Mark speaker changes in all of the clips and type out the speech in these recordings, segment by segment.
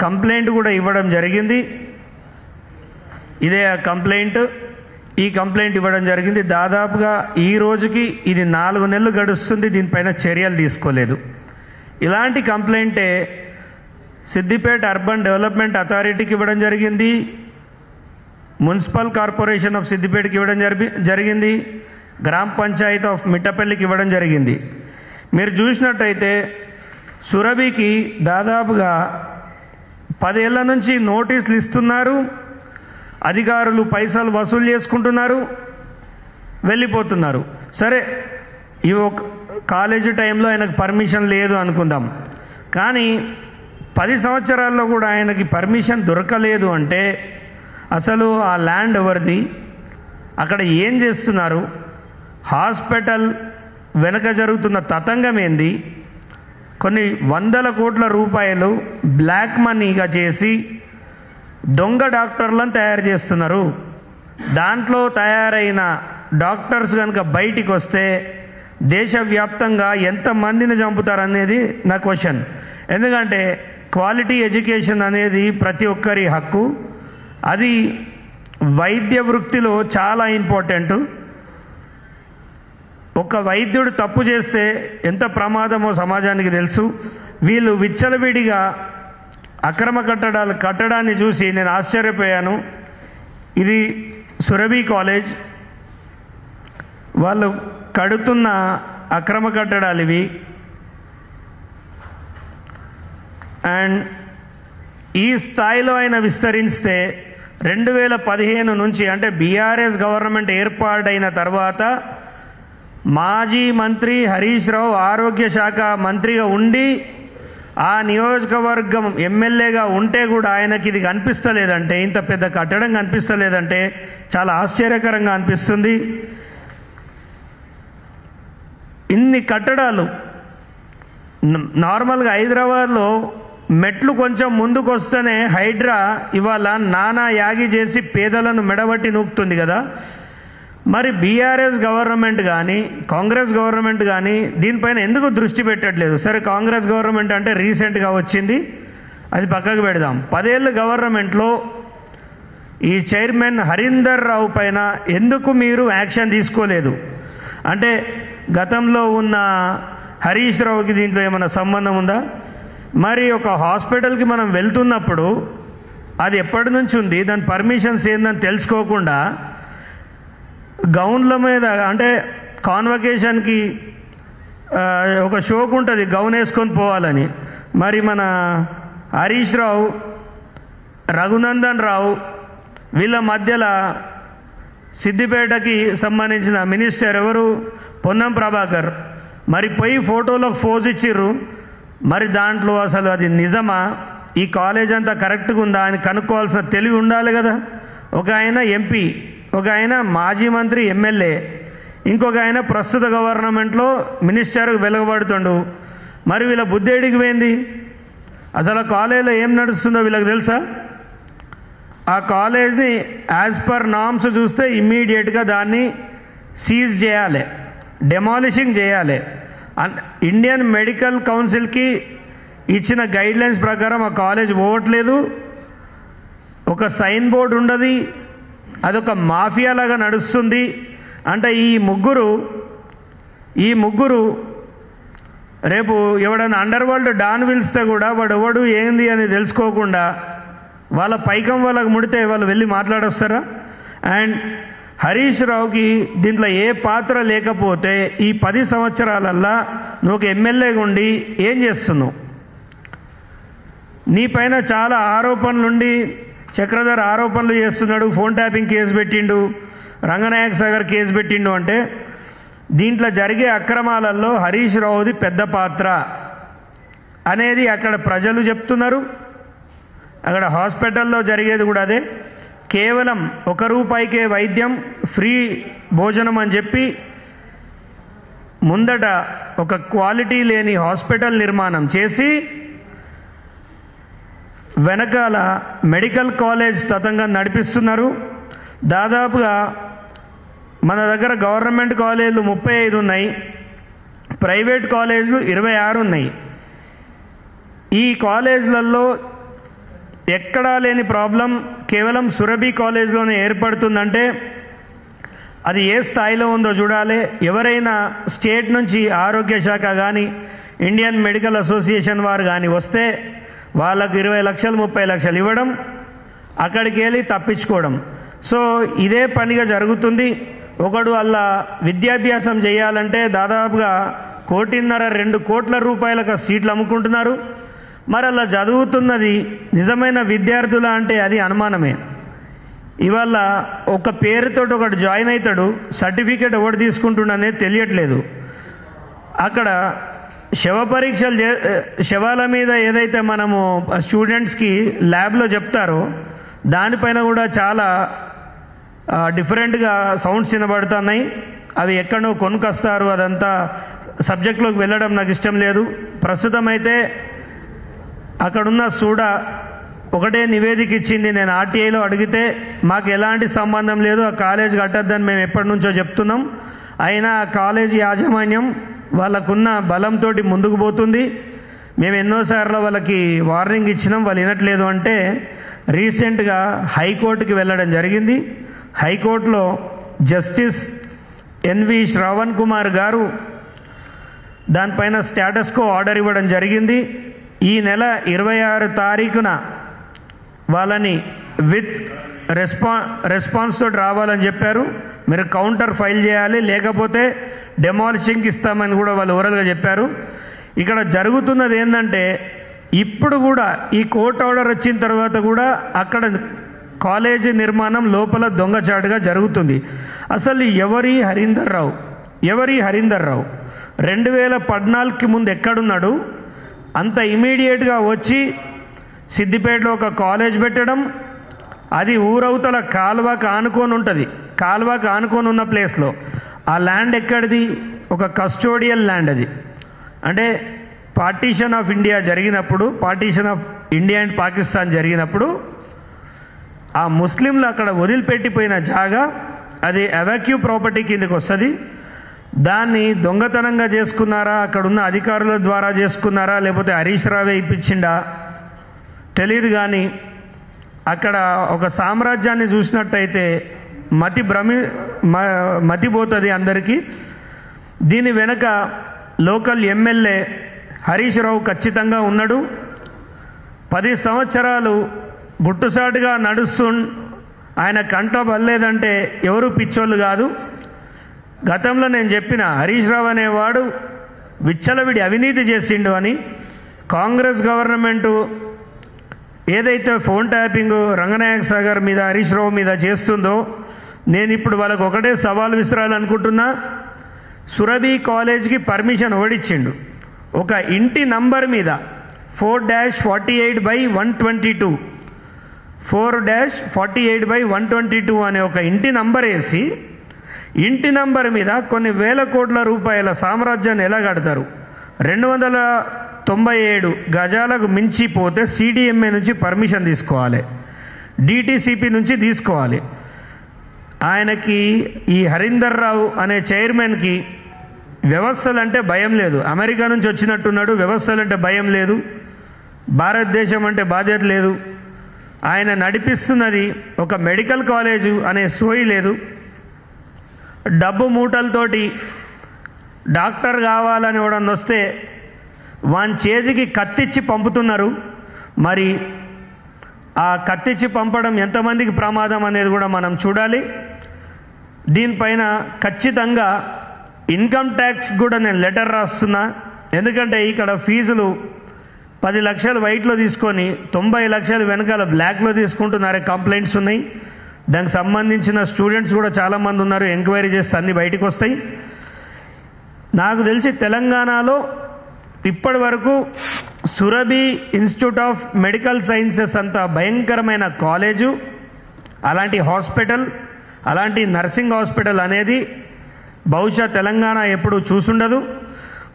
Speaker 1: Complaint కూడా ఇవ్వడం జరిగింది. ఇదే కంప్లైంట్. ఈ కంప్లైంట్ ఇవ్వడం జరిగింది. దాదాపుగా ఈ రోజుకి ఇది 4 నెలలు గడుస్తుంది. దీనిపైన చర్యలు తీసుకోలేదు. ఇలాంటి కంప్లైంటే సిద్దిపేట అర్బన్ డెవలప్మెంట్ అథారిటీకి ఇవ్వడం జరిగింది, మున్సిపల్ కార్పొరేషన్ ఆఫ్ సిద్దిపేటకి ఇవ్వడం జరిగింది, గ్రామ పంచాయత్ ఆఫ్ మిట్టపల్లికి ఇవ్వడం జరిగింది. మీరు చూసినట్టయితే సురభికి దాదాపుగా 10 ఏళ్ల నుంచి నోటీసులు ఇస్తున్నారు. అధికారులు పైసలు వసూలు చేసుకుంటున్నారు, వెళ్ళిపోతున్నారు. సరే, ఈ ఒక కాలేజీ టైంలో ఆయనకు పర్మిషన్ లేదు అనుకుందాం, కానీ 10 సంవత్సరాల్లో కూడా ఆయనకి పర్మిషన్ దొరకలేదు అంటే అసలు ఆ ల్యాండ్ ఎవరిది, అక్కడ ఏం చేస్తున్నారు, హాస్పిటల్ వెనక జరుగుతున్న తతంగం ఏంది, కొన్ని 100 కోట్ల రూపాయలు బ్లాక్ మనీగా చేసి దొంగ డాక్టర్లను తయారు చేస్తున్నారు. దాంట్లో తయారైన డాక్టర్స్ కనుక బయటికి వస్తే దేశవ్యాప్తంగా ఎంతమందిని చంపుతారనేది నా క్వశ్చన్. ఎందుకంటే క్వాలిటీ ఎడ్యుకేషన్ అనేది ప్రతి ఒక్కరి హక్కు. అది వైద్య వృత్తిలో చాలా ఇంపార్టెంట్. ఒక వైద్యుడు తప్పు చేస్తే ఎంత ప్రమాదమో సమాజానికి తెలుసు. వీళ్ళు విచ్చలవిడిగా అక్రమ కట్టడాన్ని చూసి నేను ఆశ్చర్యపోయాను. ఇది సురభి కాలేజ్, వాళ్ళు కడుతున్న అక్రమ కట్టడాలు ఇవి. అండ్ ఈ స్థాయిలో ఆయన విస్తరిస్తే 2015 నుంచి అంటే బీఆర్ఎస్ గవర్నమెంట్ ఏర్పాటైన తర్వాత మాజీ మంత్రి హరీష్ రావు ఆరోగ్య శాఖ మంత్రిగా ఉండి ఆ నియోజకవర్గం ఎమ్మెల్యేగా ఉంటే కూడా ఆయనకి ఇది కనిపిస్తలేదంటే, ఇంత పెద్ద కట్టడం కనిపిస్తలేదంటే చాలా ఆశ్చర్యకరంగా అనిపిస్తుంది. ఇన్ని కట్టడాలు నార్మల్గా హైదరాబాద్లో మెట్లు కొంచెం ముందుకు వస్తేనే హైడ్రా ఇవాళ నానా యాగి చేసి పేదలను మెడబట్టి నూపుతుంది కదా. మరి బీఆర్ఎస్ గవర్నమెంట్ కానీ కాంగ్రెస్ గవర్నమెంట్ కానీ దీనిపైన ఎందుకు దృష్టి పెట్టట్లేదు? సరే, కాంగ్రెస్ గవర్నమెంట్ అంటే రీసెంట్గా వచ్చింది, అది పక్కకు పెడదాం. 10 ఏళ్ళ గవర్నమెంట్లో ఈ చైర్మన్ హరీందర్ రావు పైన ఎందుకు మీరు యాక్షన్ తీసుకోలేదు? అంటే గతంలో ఉన్న హరీష్ రావుకి దీంట్లో ఏమైనా సంబంధం ఉందా? మరి ఒక హాస్పిటల్కి మనం వెళ్తున్నప్పుడు అది ఎప్పటి నుంచి ఉంది, దాని పర్మిషన్స్ ఏందని తెలుసుకోకుండా గౌన్ల మీద, అంటే కాన్వకేషన్కి ఒక షోకు ఉంటుంది గౌన్ వేసుకొని పోవాలని, మరి మన హరీష్ రావు, రఘునందన్ రావు వీళ్ళ మధ్యలో సిద్దిపేటకి సంబంధించిన మినిస్టర్ ఎవరు, పొన్నం ప్రభాకర్, మరి పోయి ఫోటోలకు ఫోజ్ ఇచ్చిర్రు. మరి దాంట్లో అసలు అది నిజమా, ఈ కాలేజ్ అంతా కరెక్ట్గా ఉందా అని కనుక్కోవాల్సిన తెలివి ఉండాలి కదా. ఒక ఆయన ఎంపీ, ఒక ఆయన మాజీ మంత్రి ఎమ్మెల్యే, ఇంకొక ఆయన ప్రస్తుత గవర్నమెంట్లో మినిస్టర్కి వెలువడుతుండు. మరి వీళ్ళ బుద్ధేడికి పోయింది? అసలు ఆ కాలేజీలో ఏం నడుస్తుందో వీళ్ళకి తెలుసా? ఆ కాలేజ్ని యాజ్ పర్ నామ్స్ చూస్తే ఇమ్మీడియట్గా దాన్ని సీజ్ చేయాలి, డెమాలిషింగ్ చేయాలి. ఇండియన్ మెడికల్ కౌన్సిల్కి ఇచ్చిన గైడ్లైన్స్ ప్రకారం ఆ కాలేజ్ పోవట్లేదు. ఒక సైన్ బోర్డు ఉండదు, అదొక మాఫియా లాగా నడుస్తుంది. అంటే ఈ ముగ్గురు రేపు ఎవడైనా అండర్ వరల్డ్ డాన్ పిలిస్తే కూడా వాడు ఎవడు ఏంది అని తెలుసుకోకుండా వాళ్ళ పైకం వాళ్ళకి ముడితే వాళ్ళు వెళ్ళి మాట్లాడొస్తారా? అండ్ హరీష్ రావుకి దీంట్లో ఏ పాత్ర లేకపోతే ఈ 10 సంవత్సరాలల్లా నువ్వు ఒక ఎమ్మెల్యేగా ఉండి ఏం చేస్తున్నావు? నీ పైన చాలా ఆరోపణలుండి, చక్రధర్ ఆరోపణలు చేస్తున్నాడు, ఫోన్ ట్యాపింగ్ కేసు పెట్టిండు, రంగనాయక్ సాగర్ కేసు పెట్టిండు. అంటే దీంట్లో జరిగే అక్రమాలలో హరీష్ రావుది పెద్ద పాత్ర అనేది అక్కడ ప్రజలు చెప్తున్నారు. అక్కడ హాస్పిటల్లో జరిగేది కూడా అదే. కేవలం ₹1 వైద్యం, ఫ్రీ భోజనం అని చెప్పి ముందట ఒక క్వాలిటీ లేని హాస్పిటల్ నిర్మాణం చేసి వెనకాల మెడికల్ కాలేజ్ తతంగా నడిపిస్తున్నారు. దాదాపుగా మన దగ్గర గవర్నమెంట్ కాలేజీలు 35 ఉన్నాయి, ప్రైవేట్ కాలేజీలు 26 ఉన్నాయి. ఈ కాలేజీలలో ఎక్కడా లేని ప్రాబ్లం కేవలం సురభి కాలేజ్లోనే ఏర్పడుతుందంటే అది ఏ స్థాయిలో ఉందో చూడాలి. ఎవరైనా స్టేట్ నుంచి ఆరోగ్య శాఖ కానీ ఇండియన్ మెడికల్ అసోసియేషన్ వారు కానీ వస్తే వాళ్ళకు 20 లక్షలు 30 లక్షలు ఇవ్వడం, అక్కడికి వెళ్ళి తప్పించుకోవడం. సో ఇదే పనిగా జరుగుతుంది. ఒకడు అలా విద్యాభ్యాసం చేయాలంటే దాదాపుగా 1.5-2 కోట్ల రూపాయలకు సీట్లు అమ్ముకుంటున్నారు. మరి అలా చదువుతున్నది నిజమైన విద్యార్థుల అంటే అది అనుమానమే. ఇవాళ ఒక పేరుతో ఒకటి జాయిన్ అవుతాడు, సర్టిఫికేట్ ఎవడు తీసుకుంటుండనేది తెలియట్లేదు. అక్కడ శవ పరీక్షలు శవాల మీద ఏదైతే మనము స్టూడెంట్స్కి ల్యాబ్లో చెప్తారో దానిపైన కూడా చాలా డిఫరెంట్గా సౌండ్స్ వినబడుతున్నాయి. అవి ఎక్కడో కొనుకొస్తారు. అదంతా సబ్జెక్ట్లోకి వెళ్ళడం నాకు ఇష్టం లేదు. ప్రస్తుతం అయితే అక్కడున్న సూడా ఒకటే నివేదిక ఇచ్చింది. నేను ఆర్టీఐలో అడిగితే మాకు ఎలాంటి సంబంధం లేదు, ఆ కాలేజ్ కట్టద్దని మేము ఎప్పటి నుంచో చెప్తున్నాం. అయినా ఆ కాలేజీ యాజమాన్యం వాళ్ళకున్న బలంతో ముందుకు పోతుంది. మేము ఎన్నోసార్లు వాళ్ళకి వార్నింగ్ ఇచ్చినాం, వాళ్ళు వినట్లేదు. అంటే రీసెంట్గా హైకోర్టుకి వెళ్ళడం జరిగింది. హైకోర్టులో జస్టిస్ ఎన్వి శ్రవణ్ కుమార్ గారు దానిపైన స్టేటస్ కో ఆర్డర్ ఇవ్వడం జరిగింది. ఈ నెల 26 తారీఖున వాళ్ళని విత్ రెస్పాన్స్ తోటి రావాలని చెప్పారు. మీరు కౌంటర్ ఫైల్ చేయాలి, లేకపోతే డెమాలిషింగ్కి ఇస్తామని కూడా వాళ్ళు ఓరల్గా చెప్పారు. ఇక్కడ జరుగుతున్నది ఏంటంటే ఇప్పుడు కూడా ఈ కోర్టు ఆర్డర్ వచ్చిన తర్వాత కూడా అక్కడ కాలేజీ నిర్మాణం లోపల దొంగచాటుగా జరుగుతుంది. అసలు ఎవరి హరీందర్ రావు 2014కి ముందు ఎక్కడున్నాడు? అంత ఇమీడియట్గా వచ్చి సిద్దిపేటలో ఒక కాలేజ్ పెట్టడం, అది ఊరవతల కాల్వకు ఆనుకొని ఉంటుంది. కాల్వకు ఆనుకొని ఉన్న ప్లేస్లో ఆ ల్యాండ్ ఎక్కడిది? ఒక కస్టోడియల్ ల్యాండ్. అది అంటే పార్టీషన్ ఆఫ్ ఇండియా జరిగినప్పుడు, partition of India and Pakistan జరిగినప్పుడు ఆ ముస్లింలు అక్కడ వదిలిపెట్టిపోయిన జాగా, అది ఎవాక్యూ ప్రాపర్టీ కిందకి వస్తుంది. దాన్ని దొంగతనంగా చేసుకున్నారా, అక్కడున్న అధికారుల ద్వారా చేసుకున్నారా, లేకపోతే హరీష్ రావే ఇప్పించిండా తెలియదు. కానీ అక్కడ ఒక సామ్రాజ్యాన్ని చూసినట్టయితే మతిపోతుంది అందరికీ. దీని వెనక లోకల్ ఎమ్మెల్యే హరీష్ రావు ఖచ్చితంగా ఉన్నాడు. 10 సంవత్సరాలు గుట్టుసాటుగా నడుస్తూ ఆయన కంట బల్లేదంటే ఎవరు పిచ్చోళ్ళు కాదు. గతంలో నేను చెప్పిన హరీష్ రావు అనేవాడు విచ్చలవిడి అవినీతి చేసిండు అని. కాంగ్రెస్ గవర్నమెంటు ఏదైతే ఫోన్ ట్యాపింగ్ రంగనాయక్ సాగర్ మీద హరీష్ రావు మీద చేస్తుందో, నేను ఇప్పుడు వాళ్ళకు ఒకటే సవాల్ విసిరాలనుకుంటున్నా. సురభి కాలేజ్కి పర్మిషన్ ఓడిచ్చిండు. ఒక ఇంటి నంబర్ మీద 4-48/122 4-48/122 అనే ఒక ఇంటి నంబర్ వేసి, ఇంటి నంబర్ మీద కొన్ని వేల కోట్ల రూపాయల సామ్రాజ్యాన్ని ఎలా కడతారు? 297 గజాలకు మించిపోతే సిడిఎంఏ నుంచి పర్మిషన్ తీసుకోవాలి, డిటిసిపి నుంచి తీసుకోవాలి. ఆయనకి ఈ హరీందర్ రావు అనే చైర్మన్కి వ్యవస్థలంటే భయం లేదు. అమెరికా నుంచి వచ్చినట్టున్నాడు, వ్యవస్థలంటే భయం లేదు, భారతదేశం అంటే బాధ్యత లేదు. ఆయన నడిపిస్తున్నది ఒక మెడికల్ కాలేజు అనే సోయి లేదు. డబ్బు మూటలతోటి డాక్టర్ కావాలని ఎవడన్నా వస్తే వాని చేతికి కత్తిచ్చి పంపుతున్నారు. మరి ఆ కత్తిచ్చి పంపడం ఎంతమందికి ప్రమాదం అనేది కూడా మనం చూడాలి. దీనిపైన ఖచ్చితంగా ఇన్కమ్ ట్యాక్స్ కూడా నేను లెటర్ రాస్తున్నా. ఎందుకంటే ఇక్కడ ఫీజులు 10 లక్షలు వైట్లో తీసుకొని 90 లక్షలు వెనకాల బ్లాక్లో తీసుకుంటున్నారే కంప్లైంట్స్ ఉన్నాయి. దానికి సంబంధించిన స్టూడెంట్స్ కూడా చాలామంది ఉన్నారు. ఎంక్వైరీ చేస్తే అన్నీ బయటకు వస్తాయి. నాకు తెలిసి తెలంగాణలో ఇప్పటి వరకు Surabhi institute of medical sciences అంత భయంకరమైన కాలేజు, అలాంటి హాస్పిటల్, అలాంటి నర్సింగ్ హాస్పిటల్ అనేది బహుశా తెలంగాణ ఎప్పుడు చూసుండదు.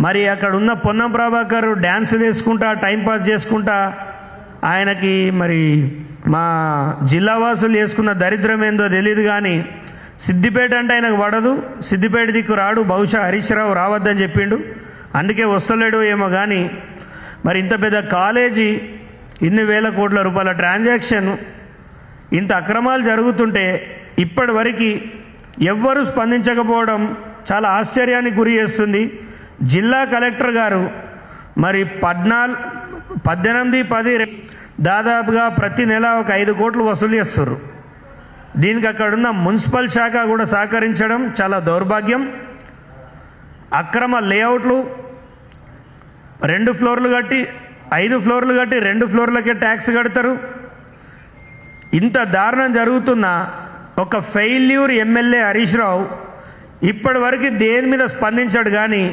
Speaker 1: మరి అక్కడ ఉన్న పొన్నం ప్రభాకర్ డ్యాన్స్ వేసుకుంటా టైంపాస్ చేసుకుంటా ఆయనకి మరి మా జిల్లా వాసులు చేసుకున్న దరిద్రం ఏందో తెలియదు. కానీ సిద్దిపేట అంటే ఆయనకు పడదు, సిద్దిపేట దిక్కు రాడు. బహుశా హరీష్ రావు రావద్దని చెప్పిండు, అందుకే వస్తలేడు ఏమో. కానీ మరి ఇంత పెద్ద కాలేజీ ఇన్ని వేల కోట్ల రూపాయల ట్రాన్సాక్షన్, ఇంత అక్రమాలు జరుగుతుంటే ఇప్పటి వరకు ఎవ్వరూ స్పందించకపోవడం చాలా ఆశ్చర్యానికి గురి చేస్తుంది. జిల్లా కలెక్టర్ గారు మరి 18-10 దాదాపుగా ప్రతి నెల ఒక 5 కోట్లు వసూలు చేస్తారు. దీనికి అక్కడున్న మున్సిపల్ శాఖ కూడా సహకరించడం చాలా దౌర్భాగ్యం. అక్రమ లేఅవుట్లు 2 ఫ్లోర్లు కట్టి 5 ఫ్లోర్లు కట్టి 2 ఫ్లోర్లకే ట్యాక్స్ కడతారు. ఇంత దారుణం జరుగుతున్న ఒక ఫెయిల్యూర్ ఎమ్మెల్యే హరీష్ రావు ఇప్పటి వరకు దేని మీద స్పందించాడు. కానీ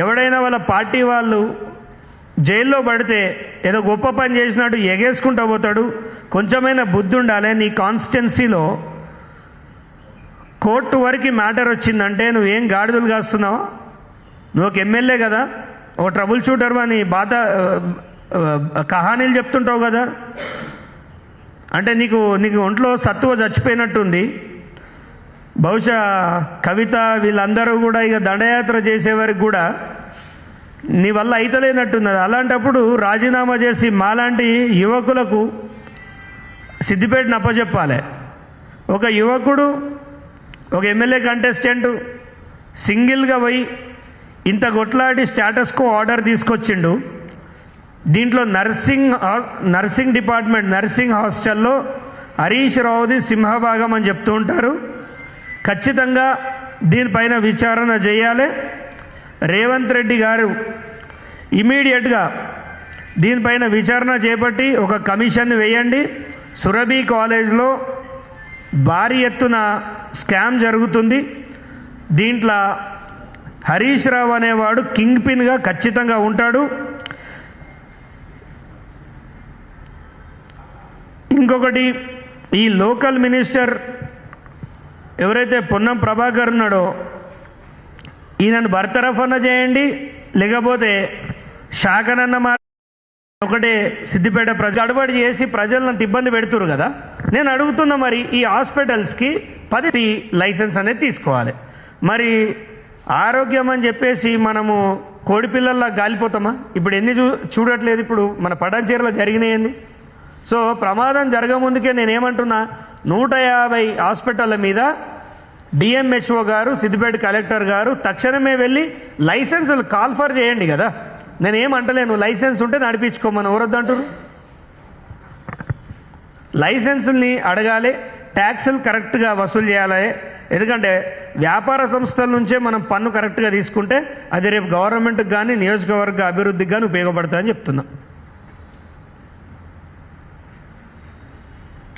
Speaker 1: ఎవడైనా వాళ్ళ పార్టీ వాళ్ళు జైల్లో పడితే ఏదో గొప్ప పని చేసినట్టు ఎగేసుకుంటూ పోతాడు. కొంచెమైనా బుద్ధి ఉండాలి. నీ కాన్స్టిట్యున్సీలో కోర్టు వరకు మ్యాటర్ వచ్చిందంటే నువ్వేం గాడిదలు కాస్తున్నావు? నువ్వు ఒక ఎమ్మెల్యే కదా, ఒక ట్రబుల్ షూటర్ అని కహానీలు చెప్తుంటావు కదా. అంటే నీకు ఒంట్లో సత్తువ చచ్చిపోయినట్టుంది. బహుశా కవిత వీళ్ళందరూ కూడా ఇక దండయాత్ర చేసేవారికి కూడా నీ వల్ల అయితలేనట్టున్నది. అలాంటప్పుడు రాజీనామా చేసి మాలాంటి యువకులకు సిద్దిపేటను అప్పచెప్పాలి. ఒక యువకుడు ఒక ఎమ్మెల్యే కంటెస్టెంట్ సింగిల్గా పోయి ఇంత కొట్లాడి స్టేటస్ కో ఆర్డర్ తీసుకొచ్చిండు. దీంట్లో నర్సింగ్ డిపార్ట్మెంట్ నర్సింగ్ హాస్టల్లో హరీష్ రావుది సింహభాగం అని చెప్తూ ఉంటారు. ఖచ్చితంగా దీనిపైన విచారణ చేయాలి. రేవంత్ రెడ్డి గారు ఇమీడియట్గా దీనిపైన విచారణ చేపట్టి ఒక కమిషన్ వేయండి. సురభి కాలేజ్లో భారీ ఎత్తున స్కామ్ జరుగుతుంది. దీంట్లో హరీష్ రావు అనేవాడు కింగ్ పిన్గా ఖచ్చితంగా ఉంటాడు. ఇంకొకటి, ఈ లోకల్ మినిస్టర్ ఎవరైతే పొన్నం ప్రభాకర్ ఉన్నాడో ఈయనను బర్తరఫ్ అన్న చేయండి, లేకపోతే శాఖనన్న ఒకటే సిద్దిపేట గడబడి చేసి ప్రజలను ఇబ్బంది పెడుతురు కదా. నేను అడుగుతున్నా, మరి ఈ హాస్పిటల్స్కి 10 లైసెన్స్ అనేది తీసుకోవాలి. మరి ఆరోగ్యం అని చెప్పేసి మనము కోడిపిల్లల్లా గాలిపోతామా? ఇప్పుడు ఎన్ని చూడట్లేదు. ఇప్పుడు మన పటాన్చేరులో జరిగినాయండి. సో ప్రమాదం జరగముందుకే నేనేమంటున్నా, 150 హాస్పిటళ్ళ మీద డిఎంహెచ్ఓ గారు, సిద్దిపేట కలెక్టర్ గారు తక్షణమే వెళ్ళి లైసెన్సులు కాల్ఫర్ చేయండి కదా. నేనేమంటలేను, లైసెన్స్ ఉంటే నడిపించుకోమని ఎవరొద్దంటారు? లైసెన్సుల్ని అడగాలి, ట్యాక్సులు కరెక్ట్గా వసూలు చేయాలి. ఎందుకంటే వ్యాపార సంస్థల నుంచే మనం పన్ను కరెక్ట్గా తీసుకుంటే అది రేపు గవర్నమెంట్కి కానీ నియోజకవర్గ అభివృద్ధికి కానీ ఉపయోగపడుతుందని చెప్తున్నాం.